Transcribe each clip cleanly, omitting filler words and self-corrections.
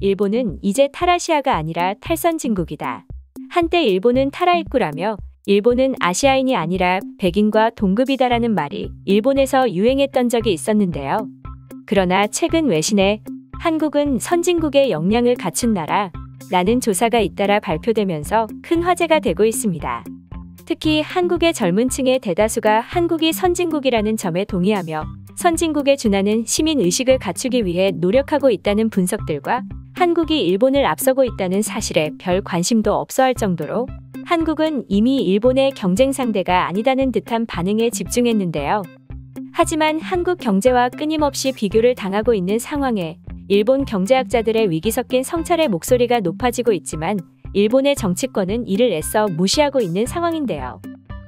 일본은 이제 탈아시아가 아니라 탈선진국이다. 한때 일본은 탈아입구라며 일본은 아시아인이 아니라 백인과 동급이다라는 말이 일본에서 유행했던 적이 있었는데요. 그러나 최근 외신에 한국은 선진국의 역량을 갖춘 나라라는 조사가 잇따라 발표되면서 큰 화제가 되고 있습니다. 특히 한국의 젊은 층의 대다수가 한국이 선진국이라는 점에 동의하며 선진국에 준하는 시민의식을 갖추기 위해 노력하고 있다는 분석들과 한국이 일본을 앞서고 있다는 사실에 별 관심도 없어할 정도로 한국은 이미 일본의 경쟁 상대가 아니다는 듯한 반응에 집중했는데요. 하지만 한국 경제와 끊임없이 비교를 당하고 있는 상황에 일본 경제학자들의 위기 섞인 성찰의 목소리가 높아지고 있지만 일본의 정치권은 이를 애써 무시하고 있는 상황인데요.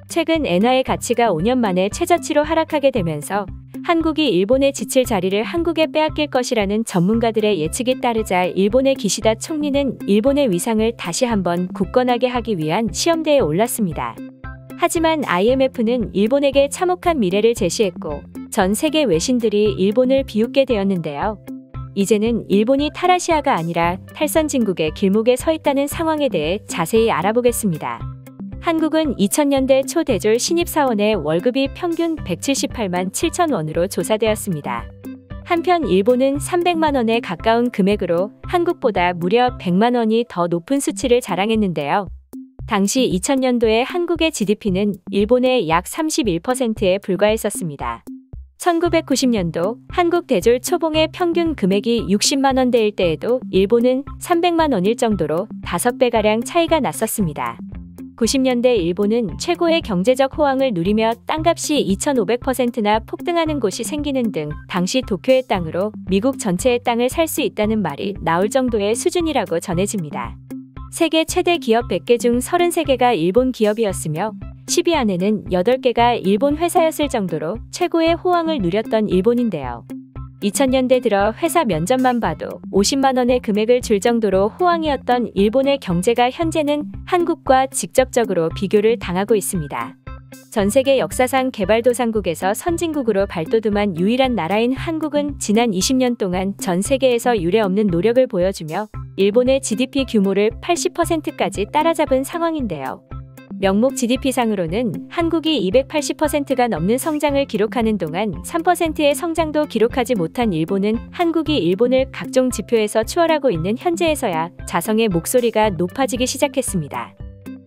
최근 엔화의 가치가 5년 만에 최저치로 하락하게 되면서 한국이 일본에 지칠 자리를 한국에 빼앗길 것이라는 전문가들의 예측에 따르자 일본의 기시다 총리는 일본의 위상을 다시 한번 굳건하게 하기 위한 시험대에 올랐습니다. 하지만 IMF는 일본에게 참혹한 미래를 제시했고 전 세계 외신들이 일본을 비웃게 되었는데요. 이제는 일본이 탈아시아가 아니라 탈선진국의 길목에 서 있다는 상황에 대해 자세히 알아보겠습니다. 한국은 2000년대 초 대졸 신입사원의 월급이 평균 178만 7천 원으로 조사되었습니다. 한편 일본은 300만 원에 가까운 금액으로 한국보다 무려 100만 원이 더 높은 수치를 자랑했는데요. 당시 2000년도에 한국의 GDP는 일본의 약 31%에 불과했었습니다. 1990년도 한국 대졸 초봉의 평균 금액이 60만 원대일 때에도 일본은 300만 원일 정도로 5배가량 차이가 났었습니다. 90년대 일본은 최고의 경제적 호황을 누리며 땅값이 2500%나 폭등하는 곳이 생기는 등 당시 도쿄의 땅으로 미국 전체의 땅을 살 수 있다는 말이 나올 정도의 수준이라고 전해집니다. 세계 최대 기업 100개 중 33개가 일본 기업이었으며 10위 안에는 8개가 일본 회사였을 정도로 최고의 호황을 누렸던 일본인데요. 2000년대 들어 회사 면접만 봐도 50만 원의 금액을 줄 정도로 호황이었던 일본의 경제가 현재는 한국과 직접적으로 비교를 당하고 있습니다. 전 세계 역사상 개발도상국에서 선진국으로 발돋움한 유일한 나라인 한국은 지난 20년 동안 전 세계에서 유례없는 노력을 보여주며 일본의 GDP 규모를 80%까지 따라잡은 상황인데요. 명목 GDP상으로는 한국이 280%가 넘는 성장을 기록하는 동안 3%의 성장도 기록하지 못한 일본은 한국이 일본을 각종 지표에서 추월하고 있는 현재에서야 자성의 목소리가 높아지기 시작했습니다.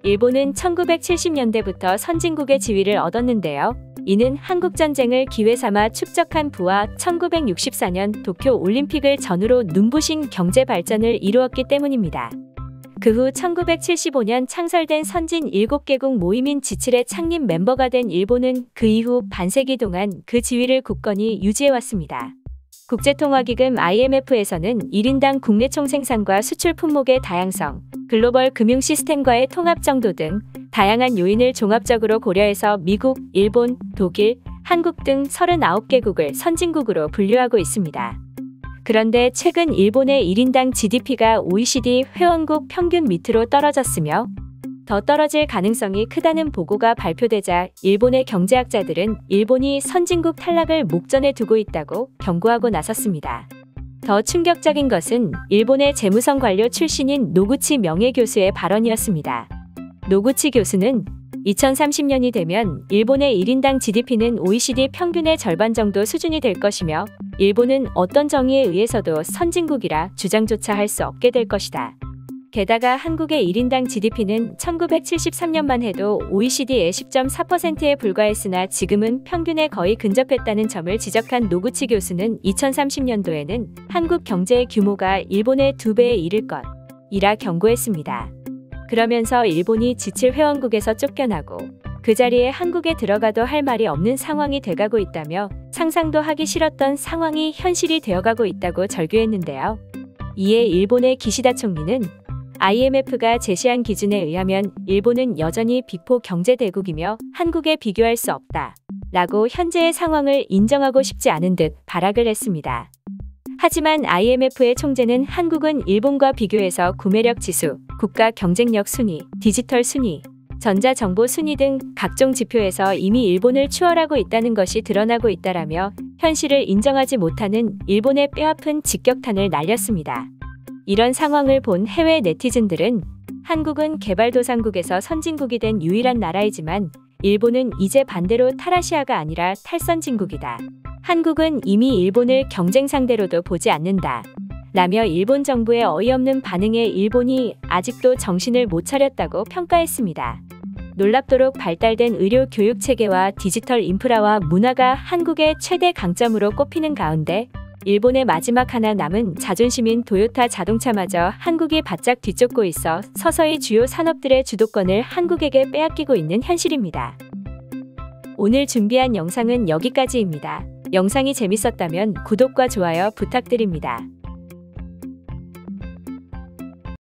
일본은 1970년대부터 선진국의 지위를 얻었는데요. 이는 한국전쟁을 기회삼아 축적한 부와 1964년 도쿄 올림픽을 전후로 눈부신 경제 발전을 이루었기 때문입니다. 그 후 1975년 창설된 선진 7개국 모임인 G7의 창립 멤버가 된 일본은 그 이후 반세기 동안 그 지위를 굳건히 유지해왔습니다. 국제통화기금 IMF에서는 1인당 국내 총생산과 수출 품목의 다양성, 글로벌 금융 시스템과의 통합 정도 등 다양한 요인을 종합적으로 고려해서 미국, 일본, 독일, 한국 등 39개국을 선진국으로 분류하고 있습니다. 그런데 최근 일본의 1인당 GDP가 OECD 회원국 평균 밑으로 떨어졌으며 더 떨어질 가능성이 크다는 보고가 발표되자 일본의 경제학자들은 일본이 선진국 탈락을 목전에 두고 있다고 경고하고 나섰습니다. 더 충격적인 것은 일본의 재무성 관료 출신인 노구치 명예교수의 발언이었습니다. 노구치 교수는 2030년이 되면 일본의 1인당 GDP는 OECD 평균의 절반 정도 수준이 될 것이며 일본은 어떤 정의에 의해서도 선진국이라 주장조차 할 수 없게 될 것이다. 게다가 한국의 1인당 GDP는 1973년만 해도 OECD의 10.4%에 불과했으나 지금은 평균에 거의 근접했다는 점을 지적한 노구치 교수는 2030년도에는 한국 경제의 규모가 일본의 2배에 이를 것이라 경고했습니다. 그러면서 일본이 G7 회원국에서 쫓겨나고 그 자리에 한국에 들어가도 할 말이 없는 상황이 돼가고 있다며 상상도 하기 싫었던 상황이 현실이 되어가고 있다고 절규했는데요. 이에 일본의 기시다 총리는 IMF가 제시한 기준에 의하면 일본은 여전히 빅4 경제대국이며 한국에 비교할 수 없다 라고 현재의 상황을 인정하고 싶지 않은 듯 발악을 했습니다. 하지만 IMF의 총재는 한국은 일본과 비교해서 구매력 지수, 국가 경쟁력 순위, 디지털 순위, 전자정보 순위 등 각종 지표에서 이미 일본을 추월하고 있다는 것이 드러나고 있다라며 현실을 인정하지 못하는 일본의 뼈아픈 직격탄을 날렸습니다. 이런 상황을 본 해외 네티즌들은 한국은 개발도상국에서 선진국이 된 유일한 나라이지만 일본은 이제 반대로 탈아시아가 아니라 탈선진국이다. 한국은 이미 일본을 경쟁 상대로도 보지 않는다. 라며 일본 정부의 어이없는 반응에 일본이 아직도 정신을 못 차렸다고 평가했습니다. 놀랍도록 발달된 의료 교육 체계와 디지털 인프라와 문화가 한국의 최대 강점으로 꼽히는 가운데 일본의 마지막 하나 남은 자존심인 도요타 자동차마저 한국이 바짝 뒤쫓고 있어 서서히 주요 산업들의 주도권을 한국에게 빼앗기고 있는 현실입니다. 오늘 준비한 영상은 여기까지입니다. 영상이 재밌었다면 구독과 좋아요 부탁드립니다.